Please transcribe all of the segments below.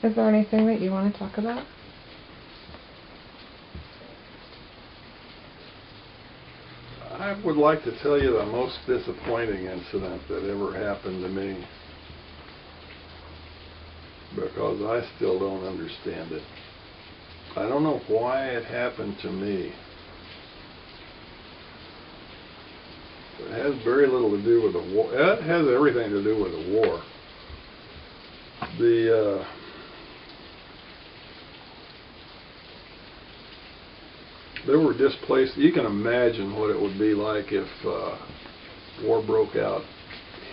Is there anything that you want to talk about? I would like to tell you the most disappointing incident that ever happened to me, because I still don't understand it. I don't know why it happened to me. It has very little to do with the war. It has everything to do with the war. There were displaced. You can imagine what it would be like if war broke out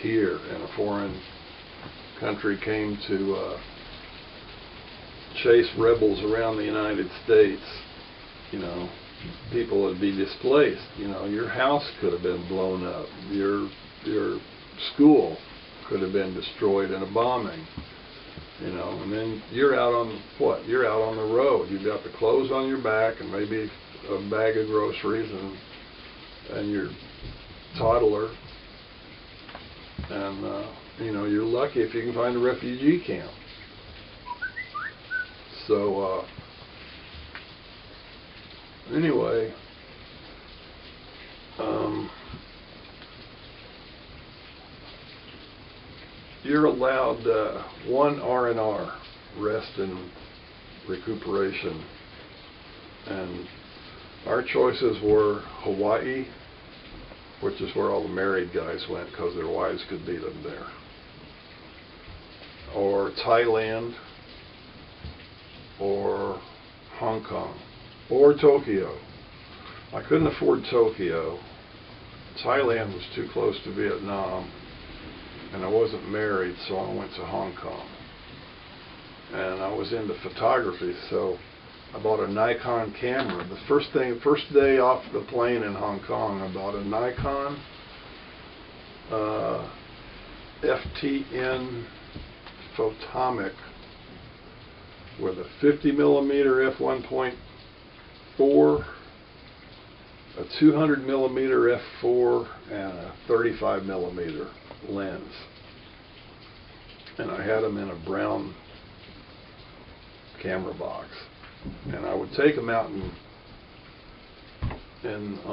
here and a foreign country came to chase rebels around the United States. You know, people would be displaced. You know, your house could have been blown up. Your school could have been destroyed in a bombing. You know, and then you're out on what? You're out on the road. You've got the clothes on your back and maybe a bag of groceries and your toddler, and you know, you're lucky if you can find a refugee camp. So anyway, you're allowed one R&R, rest and recuperation, and our choices were Hawaii, which is where all the married guys went because their wives could beat them there, or Thailand, or Hong Kong, or Tokyo. I couldn't afford Tokyo. Thailand was too close to Vietnam, and I wasn't married, so I went to Hong Kong. And I was into photography, so I bought a Nikon camera. The first day off the plane in Hong Kong, I bought a Nikon FTN Photomic with a 50mm f1.4, a 200mm f4, and a 35mm lens. And I had them in a brown camera box. And I would take them out on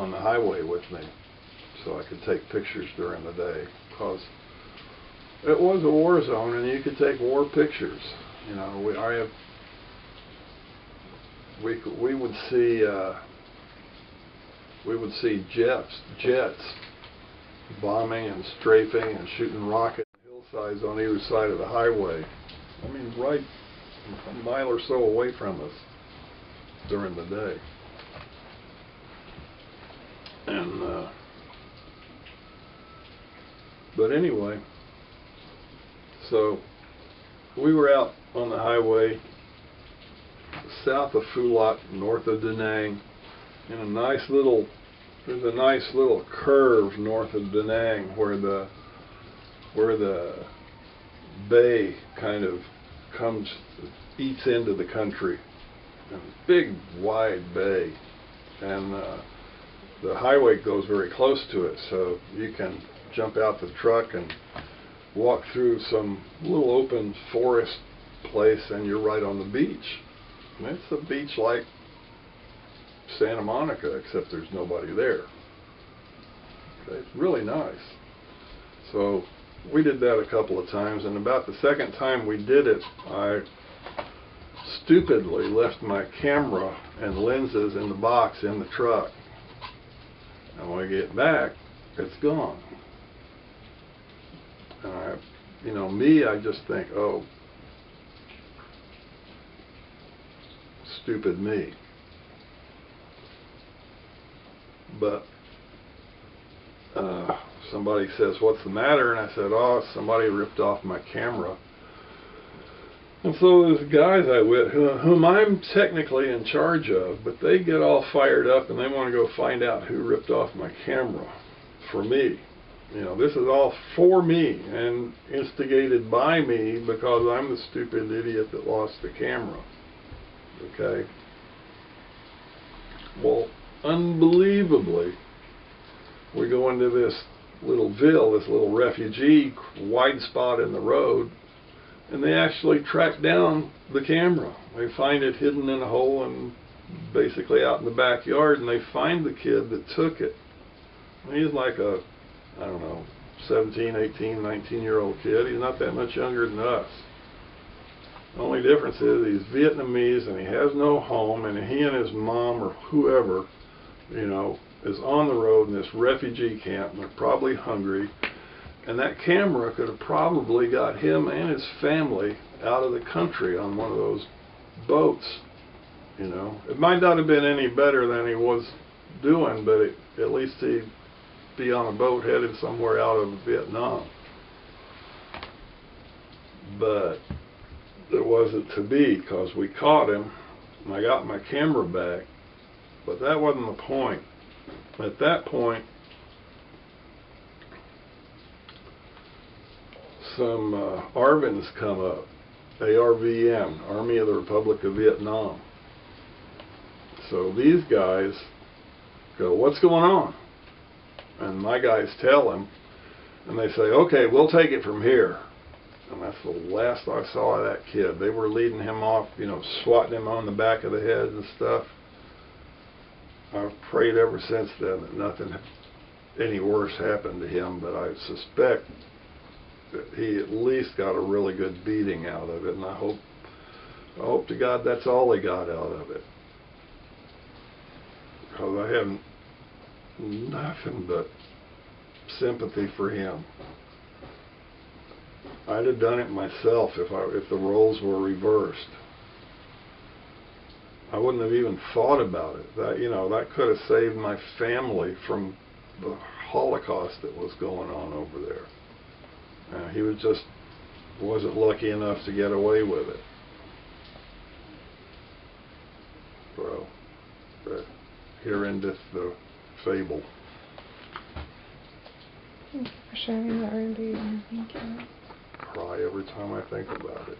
the highway with me so I could take pictures during the day, because it was a war zone and you could take war pictures. You know, we would see jets bombing and strafing and shooting rocket hillsides on either side of the highway. I mean, right a mile or so away from us during the day. And but anyway, so we were out on the highway south of Phu Loc, north of Da Nang, in a nice little, there's a nice little curve north of Da Nang where the bay kind of eats into the country. A big wide bay, and the highway goes very close to it, so you can jump out the truck and walk through some little open forest place and you're right on the beach. And it's a beach like Santa Monica, except there's nobody there. Okay, it's really nice. So we did that a couple of times, and about the second time we did it, I stupidly left my camera and lenses in the box in the truck. And when I get back, it's gone. And I just think, oh, stupid me. But somebody says, what's the matter? And I said, oh, somebody ripped off my camera. And so there's guys I with whom I'm technically in charge of, but they get all fired up and they want to go find out who ripped off my camera for me. You know, this is all for me and instigated by me because I'm the stupid idiot that lost the camera. Okay? Well, unbelievably, we go into this little ville, this little refugee wide spot in the road, And they actually track down the camera. They find it hidden in a hole and basically out in the backyard, and they find the kid that took it. He's like a, I don't know, 17, 18, 19-year-old kid. He's not that much younger than us. The only difference is he's Vietnamese and he has no home, and he and his mom or whoever, you know, is on the road in this refugee camp, and they're probably hungry. And that camera could have probably got him and his family out of the country on one of those boats. You know, it might not have been any better than he was doing, but at least he'd be on a boat headed somewhere out of Vietnam. But it wasn't to be, because we caught him and I got my camera back. But that wasn't the point. At that point, some ARVNs come up, ARVN, Army of the Republic of Vietnam. So these guys go, "What's going on?" And my guys tell him, and they say, "Okay, we'll take it from here." And that's the last I saw of that kid. They were leading him off, you know, swatting him on the back of the head and stuff. I've prayed ever since then that nothing any worse happened to him, but I suspect that he at least got a really good beating out of it, and I hope to God that's all he got out of it. Because I have nothing but sympathy for him. I'd have done it myself if the roles were reversed. I wouldn't have even thought about it. That, you know, that could have saved my family from the Holocaust that was going on over there. He wasn't lucky enough to get away with it. So, here endeth the fable. Thank you for sharing that, Randy. Thank you. Cry every time I think about it.